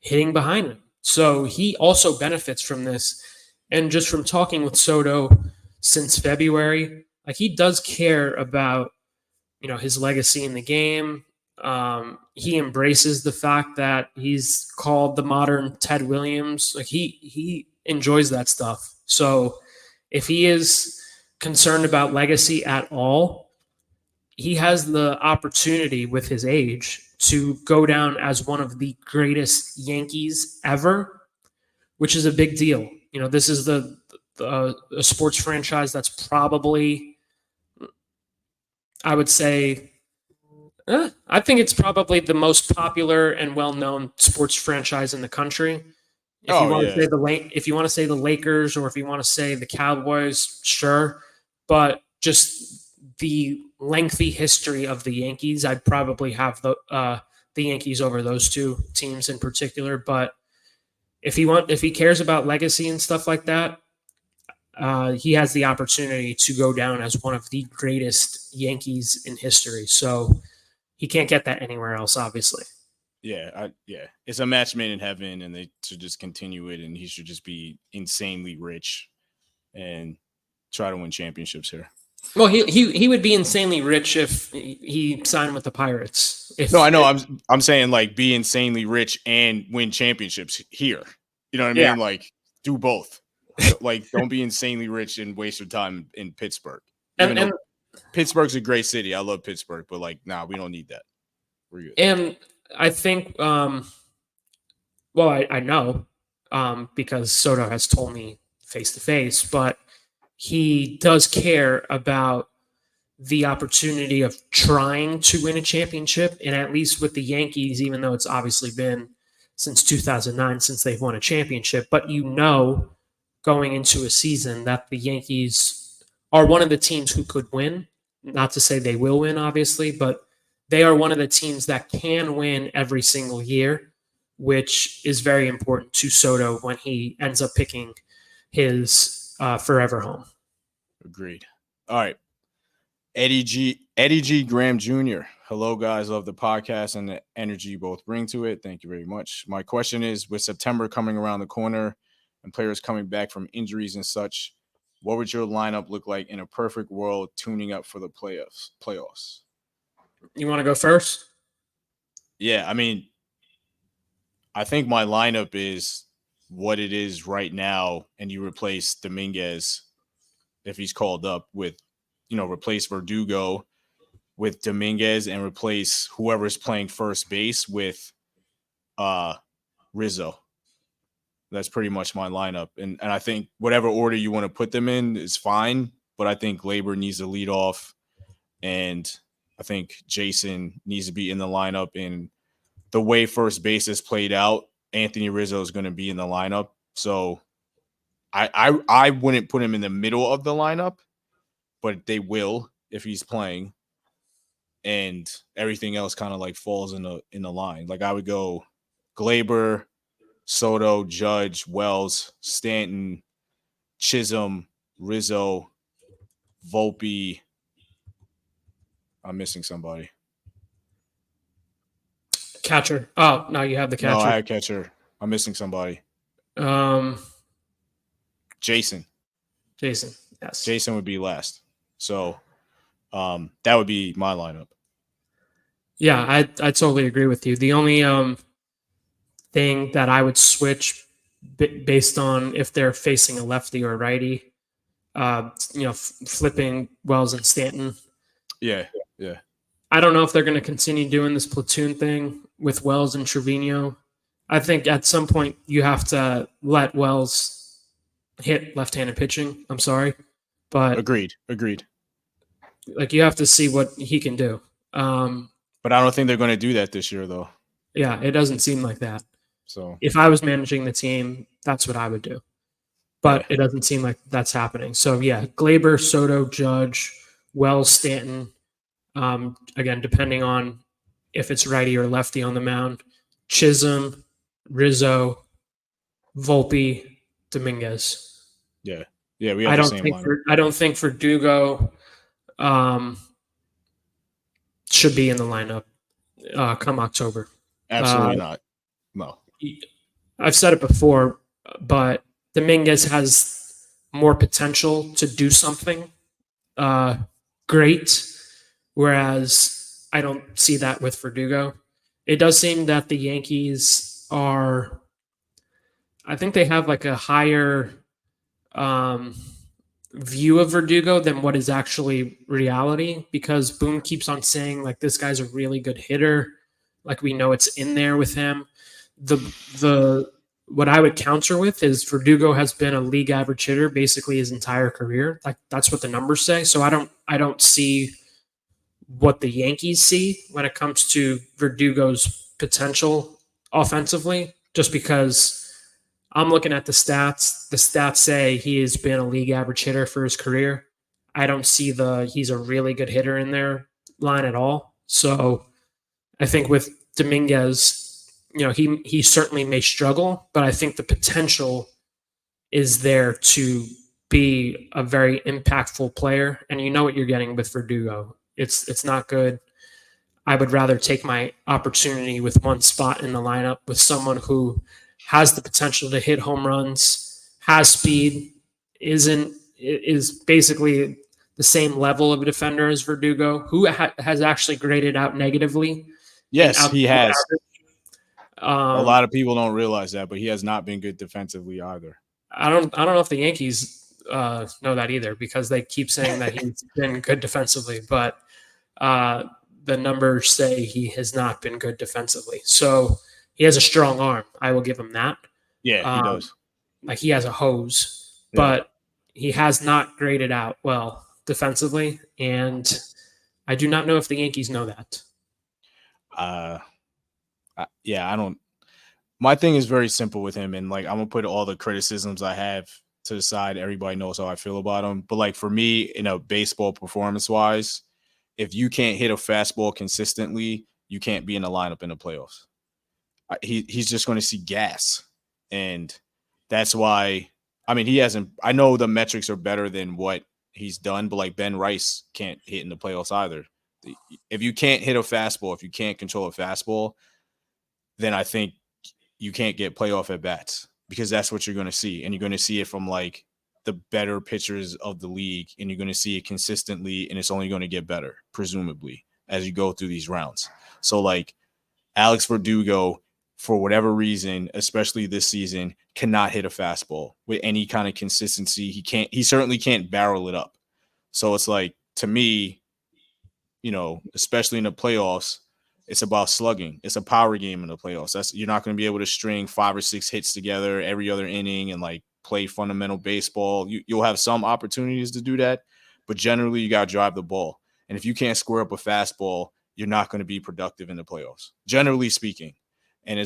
hitting behind him. So he also benefits from this. And just from talking with Soto since February, like, he does care about, his legacy in the game. He embraces the fact that he's called the modern Ted Williams. Like, he enjoys that stuff. So if he is concerned about legacy at all, he has the opportunity with his age to go down as one of the greatest Yankees ever, which is a big deal. This is the a sports franchise that's probably, I would say, I think it's probably the most popular and well-known sports franchise in the country. If you want to say the Lakers, or if you want to say the Cowboys, sure. But just the lengthy history of the Yankees, I'd probably have the Yankees over those two teams in particular. But if he cares about legacy and stuff like that, he has the opportunity to go down as one of the greatest Yankees in history. So he can't get that anywhere else, obviously. Yeah, it's a match made in heaven, and they should just continue it, and he should just be insanely rich and try to win championships here. Well, he would be insanely rich if he signed with the Pirates. I know. I'm saying, like, be insanely rich and win championships here. You know what I mean? Like, do both. Like, don't be insanely rich and waste your time in Pittsburgh. And Pittsburgh's a great city. I love Pittsburgh, but like, we don't need that. We're good. And I think, I know because Soto has told me face to face, but he does care about the opportunity of trying to win a championship. And at least with the Yankees, even though it's obviously been since 2009 since they've won a championship, but going into a season that the Yankees are one of the teams who could win. Not to say they will win, obviously, but they are one of the teams that can win every single year, which is very important to Soto when he ends up picking his forever home. Agreed. All right. Eddie G. Graham Jr. Hello, guys. Love the podcast and the energy you both bring to it. Thank you very much. My question is, with September coming around the corner and players coming back from injuries and such, what would your lineup look like in a perfect world tuning up for the playoffs? You want to go first? Yeah, I mean, I think my lineup is what it is right now, and you replace Dominguez if he's called up with, replace Verdugo with Dominguez and replace whoever's playing first base with Rizzo. That's pretty much my lineup. And I think whatever order you want to put them in is fine, but I think Gleyber needs to lead off, and I think Jason needs to be in the lineup. And the way first base is played out, Anthony Rizzo is going to be in the lineup. So I wouldn't put him in the middle of the lineup, but they will if he's playing. And everything else kind of like falls in the line. Like I would go Gleyber, Soto, Judge, Wells, Stanton, Chisholm, Rizzo, Volpe. I'm missing somebody. Catcher. Oh, no, you have the catcher. No, I have catcher. I'm missing somebody. Jason. Yes. Jason would be last. So that would be my lineup. Yeah, I totally agree with you. The only thing that I would switch based on if they're facing a lefty or a righty, flipping Wells and Stanton. Yeah. I don't know if they're going to continue doing this platoon thing with Wells and Trevino. I think at some point you have to let Wells hit left-handed pitching. I'm sorry, but agreed. Like you have to see what he can do. But I don't think they're going to do that this year, though. Yeah, it doesn't seem like that. So if I was managing the team, that's what I would do. But it doesn't seem like that's happening. So yeah, Gleyber, Soto, Judge, Wells, Stanton. Again, depending on if it's righty or lefty on the mound, Chisholm, Rizzo, Volpe, Dominguez. Yeah, we have the same lineup. I don't think Verdugo should be in the lineup come October. Absolutely not. No. I've said it before, but Dominguez has more potential to do something great, whereas I don't see that with Verdugo. It does seem that the Yankees I think they have like a higher view of Verdugo than what is actually reality, because Boone keeps on saying like this guy's a really good hitter, like we know it's in there with him. The what I would counter with is Verdugo has been a league average hitter basically his entire career. Like that's what the numbers say. So I don't see what the Yankees see when it comes to Verdugo's potential offensively, just because I'm looking at the stats. The stats say he has been a league average hitter for his career. I don't see he's a really good hitter in their line at all. So I think with Dominguez, he certainly may struggle, but I think the potential is there to be a very impactful player. And you know what you're getting with Verdugo. It's not good. I would rather take my opportunity with one spot in the lineup with someone who has the potential to hit home runs, has speed, is basically the same level of a defender as Verdugo, who has actually graded out negatively. Yes, he has. A lot of people don't realize that, but he has not been good defensively either. I don't know if the Yankees know that either, because they keep saying that he's been good defensively, but the numbers say he has not been good defensively. So he has a strong arm. I will give him that. Yeah, he does. Like he has a hose, but he has not graded out well defensively. And I do not know if the Yankees know that. Yeah, I don't. My thing is very simple with him, and like I'm gonna put all the criticisms I have to the side. Everybody knows how I feel about him, but like for me, in a baseball performance wise, if you can't hit a fastball consistently, you can't be in the lineup in the playoffs. He's just going to see gas, and that's why. I mean, he hasn't. I know the metrics are better than what he's done, but like Ben Rice can't hit in the playoffs either. If you can't hit a fastball, if you can't control a fastball, then I think you can't get playoff at bats because that's what you're going to see. And you're going to see it from like the better pitchers of the league, and you're going to see it consistently, and it's only going to get better, presumably, as you go through these rounds. So like Alex Verdugo, for whatever reason, especially this season, cannot hit a fastball with any kind of consistency. He certainly can't barrel it up. So it's like, to me, especially in the playoffs, it's about slugging. It's a power game in the playoffs. You're not going to be able to string 5 or 6 hits together every other inning and like play fundamental baseball. You'll have some opportunities to do that, but generally you got to drive the ball. And if you can't square up a fastball, you're not going to be productive in the playoffs, generally speaking. And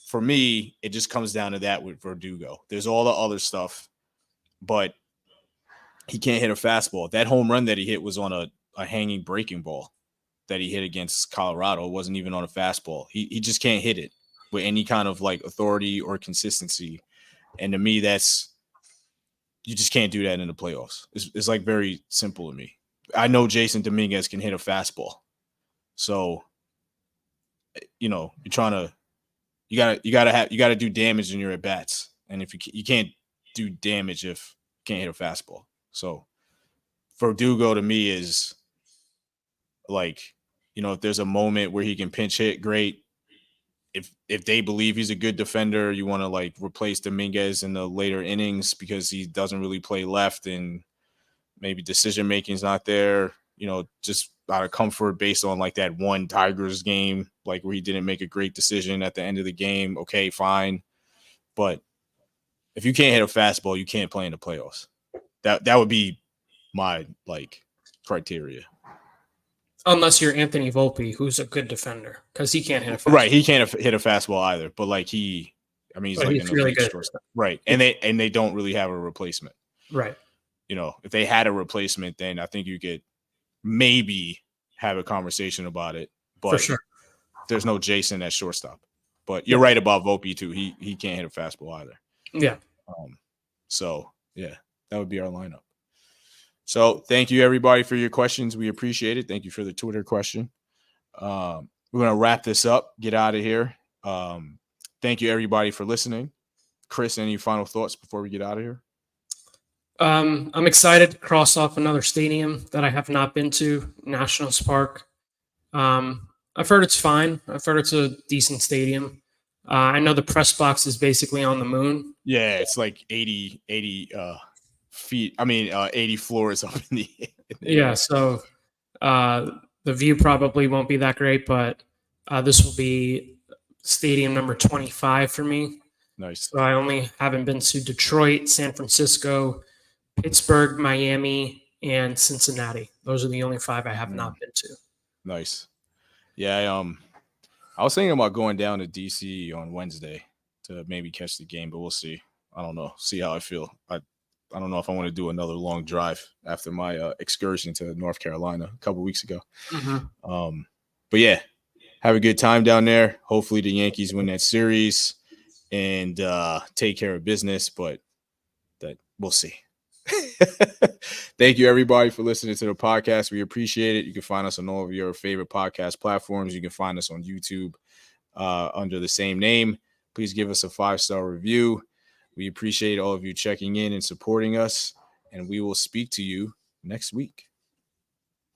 for me, it just comes down to that with Verdugo. There's all the other stuff, but he can't hit a fastball. That home run that he hit was on a hanging breaking ball that he hit against Colorado. It wasn't even on a fastball. He just can't hit it with any kind of like authority or consistency. And to me, you just can't do that in the playoffs. It's like very simple to me. I know Jason Dominguez can hit a fastball. So, you're trying to, you gotta do damage in your at bats. And if you can't do damage if you can't hit a fastball. So Verdugo to me is like, if there's a moment where he can pinch hit, great. If they believe he's a good defender, you want to like replace Dominguez in the later innings because he doesn't really play left and maybe decision making is not there, just out of comfort based on like that one Tigers game, like where he didn't make a great decision at the end of the game. Okay, fine. But if you can't hit a fastball, you can't play in the playoffs. That would be my like criteria. Unless you're Anthony Volpe, who's a good defender, because he can't hit a fastball. Right, he can't hit a fastball either. But like he's like he's really good. Right, and they don't really have a replacement. Right. If they had a replacement, then I think you could maybe have a conversation about it. But for sure, there's no Jason at shortstop. But you're right about Volpe too. He can't hit a fastball either. Yeah. So yeah, that would be our lineup. So thank you everybody for your questions. We appreciate it. Thank you for the Twitter question. We're gonna wrap this up. Get out of here. Thank you everybody for listening. Chris, any final thoughts before we get out of here? I'm excited to cross off another stadium that I have not been to, Nationals Park. I've heard it's fine. I've heard it's a decent stadium. I know the press box is basically on the moon. Yeah, it's like 80 feet. 80 floors up in the yeah, so the view probably won't be that great, but this will be stadium number 25 for me. Nice. So I only haven't been to Detroit, San Francisco, Pittsburgh, Miami, and Cincinnati. Those are the only 5 I have not been to. Nice. Yeah, I was thinking about going down to DC on Wednesday to maybe catch the game, but we'll see. I don't know. See how I feel. I don't know if I want to do another long drive after my excursion to North Carolina a couple weeks ago. Mm-hmm. But yeah, have a good time down there. Hopefully the Yankees win that series and take care of business, but that we'll see. Thank you everybody for listening to the podcast. We appreciate it. You can find us on all of your favorite podcast platforms. You can find us on YouTube under the same name. Please give us a 5-star review. We appreciate all of you checking in and supporting us, and we will speak to you next week.